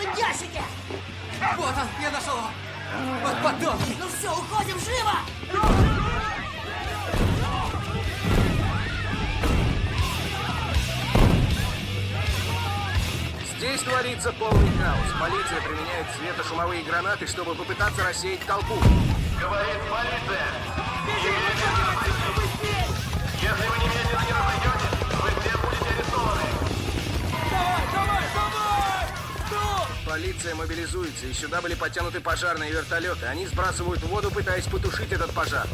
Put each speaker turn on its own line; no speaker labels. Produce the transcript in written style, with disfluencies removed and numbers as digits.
этом ящике!
Вот он, я нашел его. Вот подонки.
Ну все, уходим, живо!
Здесь творится полный хаос. Полиция применяет светошумовые гранаты, чтобы попытаться рассеять толпу.
Говорит полиция. Если вы немедленно не разойдетесь, вы все будете арестованы.
Полиция мобилизуется, и сюда были подтянуты пожарные вертолеты. Они сбрасывают воду, пытаясь потушить этот пожар.